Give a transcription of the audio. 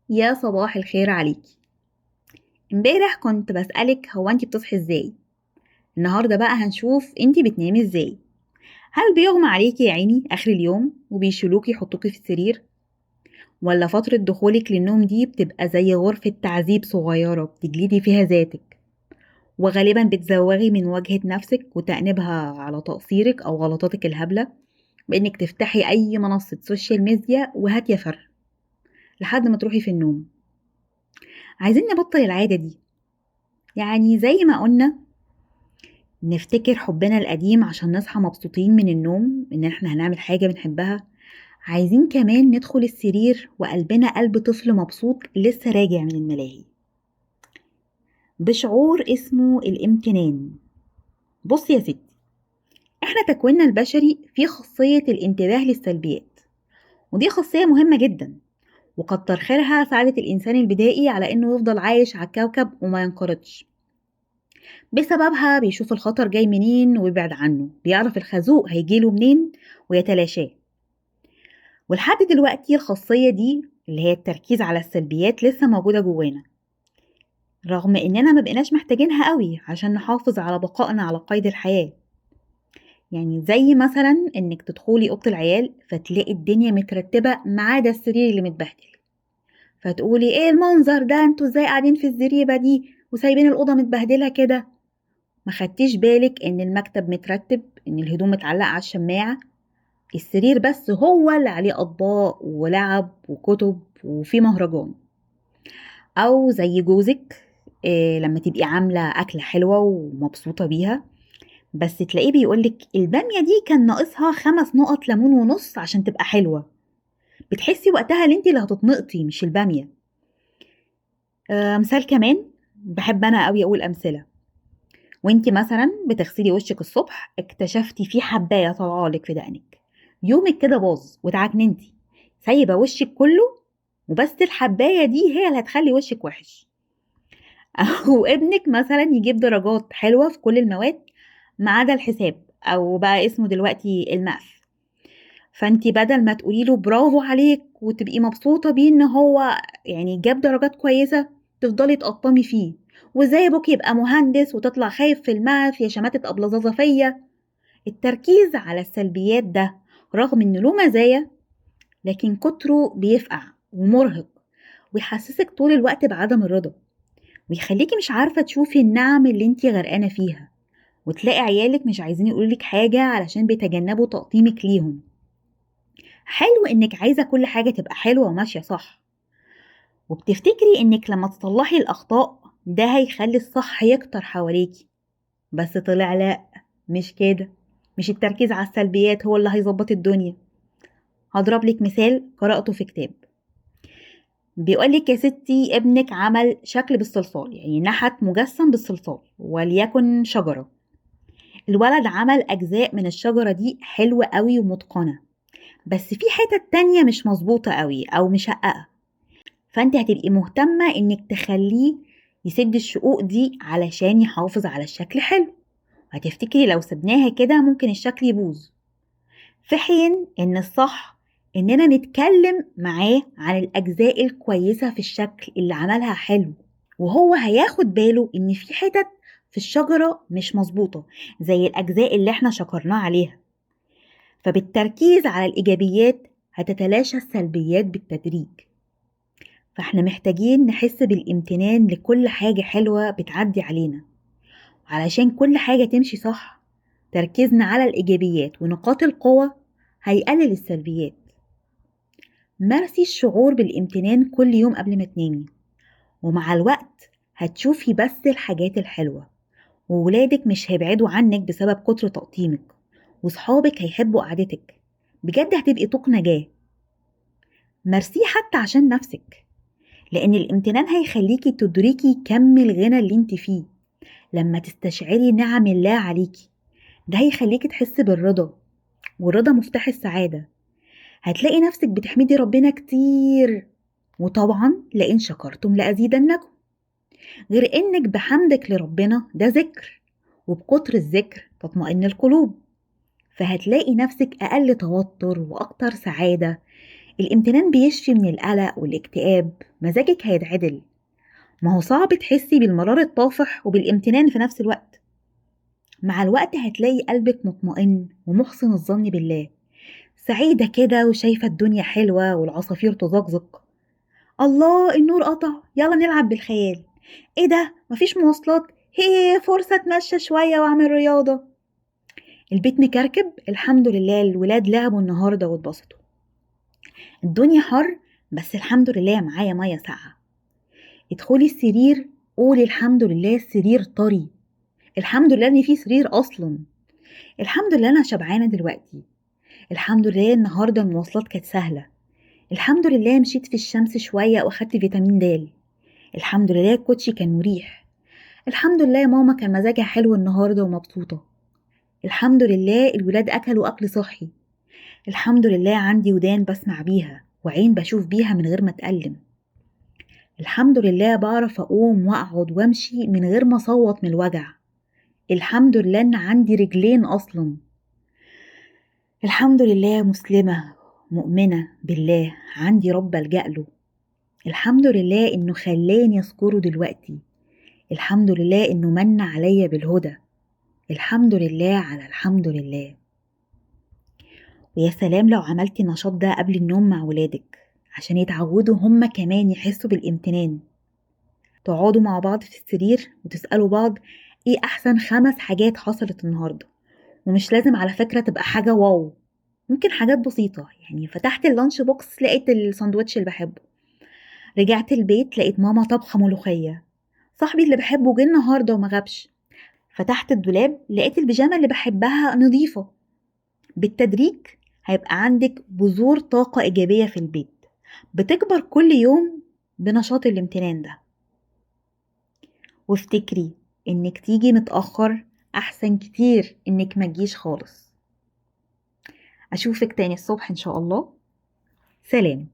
يا صباح الخير عليكي. امبارح كنت بسألك هو انتي بتصحي ازاي؟ النهاردة بقى هنشوف انتي بتنامي ازاي. هل بيغمى عليكي يا عيني اخر اليوم وبيشيلوكي يحطوكي في السرير؟ ولا فترة دخولك للنوم دي بتبقى زي غرفة تعذيب صغيرة بتجلدي فيها ذاتك، وغالبا بتزوغي من واجهة نفسك وتأنيبها على تقصيرك او غلطاتك الهبلة، بانك تفتحي اي منصة سوشيال ميديا وهات يا فر لحد ما تروحي في النوم. عايزين نبطل العادة دي. يعني زي ما قلنا نفتكر حبنا القديم عشان نصحى مبسوطين من النوم ان احنا هنعمل حاجة بنحبها، عايزين كمان ندخل السرير وقلبنا قلب طفل مبسوط لسه راجع من الملاهي، بشعور اسمه الامتنان. بص يا ستي، احنا تكويننا البشري فيه خاصية الانتباه للسلبيات، ودي خاصية مهمة جدا، وكتر خيرها ساعدت الإنسان البدائي على إنه يفضل عايش على الكوكب وما ينقرضش. بسببها بيشوف الخطر جاي منين ويبعد عنه، بيعرف الخازوق هيجيله منين ويتلاشاه. ولحد دلوقتي الخاصية دي اللي هي التركيز على السلبيات لسه موجودة جوانا، رغم إننا ما بقيناش محتاجينها قوي عشان نحافظ على بقائنا على قيد الحياة. يعني زي مثلا إنك تدخلي أوضة العيال فتلاقي الدنيا مترتبة ما عدا السرير اللي متبهدل، فتقولي ايه المنظر ده، انتوا ازاي قاعدين في الزريبة دي وسايبين الأوضة متبهدلة كده؟ ما خدتيش بالك ان المكتب مترتب، ان الهدوم متعلقة على الشماعة، السرير بس هو اللي عليه أطباق ولعب وكتب وفي مهرجان. أو زي جوزك، إيه لما تبقي عاملة أكلة حلوة ومبسوطة بيها، بس تلاقيه بيقولك البامية دي كان ناقصها 5 نقط ليمون ونص عشان تبقى حلوة. بتحسي وقتها ان انتي اللي هتتنقطي مش البامية. مثال كمان، بحب انا قوي اقول امثله. وانتي مثلا بتغسلي وشك الصبح اكتشفتي في حبايه طالعالك في دقنك، يومك كده باظ وتعكننتي، سايبه وشك كله وبس الحبايه دي هي اللي هتخلي وشك وحش. او ابنك مثلا يجيب درجات حلوه في كل المواد ما عدا الحساب، او بقى اسمه دلوقتي الماث، فانتي بدل ما تقولي له برافو عليك وتبقي مبسوطة بيه ان هو يعني جاب درجات كويسة، تفضلي تقطمي فيه، وازاي ابوك يبقى مهندس وتطلع خايف في الماث يا شماتة أبلة فيا. التركيز على السلبيات ده رغم انه له مزايا، لكن كتره بيفقع ومرهق، ويحسسك طول الوقت بعدم الرضا، ويخليكي مش عارفة تشوفي النعم اللي انتي غرقانة فيها، وتلاقي عيالك مش عايزين يقولولك حاجة علشان بيتجنبوا تقطيمك ليهم. حلو إنِك عايزة كل حاجة تبقى حلوة وماشية صح، وبتفتكري إنِك لما تصلحي الأخطاء ده هيخلي الصح يكتر حواليكي، بس طلع لأ، مش كده. مش التركيز على السلبيات هو اللي هيظبط الدنيا. هضرب لك مثال قرأته في كتاب، بيقولك يا ستي ابنك عمل شكل بالصلصال، يعني نحت مجسم بالصلصال وليكن شجرة. الولد عمل أجزاء من الشجرة دي حلوة قوي ومتقنة، بس في حتت تانية مش مظبوطة قوي أو مشققة، فانت هتبقي مهتمة انك تخليه يسد الشقوق دي علشان يحافظ على الشكل حلو، هتفتكري لو سبناها كده ممكن الشكل يبوظ. في حين ان الصح اننا نتكلم معاه عن الاجزاء الكويسة في الشكل اللي عملها حلو، وهو هياخد باله ان في حتت في الشجرة مش مظبوطة زي الاجزاء اللي احنا شكرناه عليها. فبالتركيز على الايجابيات هتتلاشى السلبيات بالتدريج. فاحنا محتاجين نحس بالامتنان لكل حاجة حلوة بتعدي علينا، علشان كل حاجة تمشي صح. تركيزنا على الإيجابيات ونقاط القوة هيقلل السلبيات. مارسي الشعور بالامتنان كل يوم قبل ما تنامي، ومع الوقت هتشوفي بس الحاجات الحلوة، وولادك مش هيبعدوا عنك بسبب كتر تقطيمك، وصحابك هيحبوا قعدتك، بجد هتبقي طوق نجاة. مارسيه حتى عشان نفسك، لأن الامتنان هيخليكي تدركي كم الغنى اللي انت فيه. لما تستشعري نعم الله عليكي ده هيخليكي تحسي بالرضا، والرضا مفتاح السعادة. هتلاقي نفسك بتحمدي ربنا كتير، وطبعا لئن شكرتم لأزيدنكم. غير انك بحمدك لربنا ده ذكر، وبكتر الذكر تطمئن القلوب، فهتلاقي نفسك أقل توتر وأكتر سعادة. الامتنان بيشفي من القلق والاكتئاب، مزاجك هيتعدل. ما هو صعب تحسي بالمرار الطافح وبالامتنان في نفس الوقت. مع الوقت هتلاقي قلبك مطمئن ومحسن الظن بالله، سعيدة كده وشايفة الدنيا حلوة والعصافير تزقزق. الله النور قطع، يلا نلعب بالخيال. ايه ده، مفيش مواصلات، هي فرصة اتمشى شوية واعمل رياضة. البيت مكركب، الحمد لله الولاد لعبوا النهاردة واتبسطوا. الدنيا حر، بس الحمد لله معايا مية ساقعة. ادخلي السرير، قولي الحمد لله السرير طري. الحمد لله ان في سرير اصلا. الحمد لله انا شبعانة دلوقتي. الحمد لله النهاردة المواصلات كانت سهلة. الحمد لله مشيت في الشمس شوية واخدت فيتامين د. الحمد لله الكوتشي كان مريح. الحمد لله ماما كان مزاجها حلو النهاردة ومبسوطة. الحمد لله الولاد أكلوا أكل صحي. الحمد لله عندي ودان بسمع بيها وعين بشوف بيها من غير ما أتألم. الحمد لله بعرف أقوم وأقعد وأمشي من غير ما أصوت من الوجع. الحمد لله إن عندي رجلين أصلا. الحمد لله مسلمة مؤمنة بالله، عندي رب ألجأ له. الحمد لله إنه خلاني أذكره دلوقتي. الحمد لله إنه من عليا بالهدى. الحمد لله على الحمد لله. ويا سلام لو عملتي النشاط ده قبل النوم مع ولادك عشان يتعودوا هما كمان يحسوا بالامتنان. تقعدوا مع بعض في السرير وتسألوا بعض ايه احسن 5 حاجات حصلت النهاردة. ومش لازم على فكرة تبقى حاجة واو، ممكن حاجات بسيطة. يعني فتحت اللانش بوكس لقيت الساندوتش اللي بحبه. رجعت البيت لقيت ماما طبخة ملوخية. صاحبي اللي بحبه جه النهاردة وما غابش. فتحت الدولاب لقيت البيجامة اللي بحبها نظيفة. بالتدريج هيبقى عندك بذور طاقة إيجابية في البيت، بتكبر كل يوم بنشاط الامتنان ده. وافتكري إنك تيجي متأخر أحسن كتير إنك ما تجيش خالص. أشوفك تاني الصبح إن شاء الله. سلام.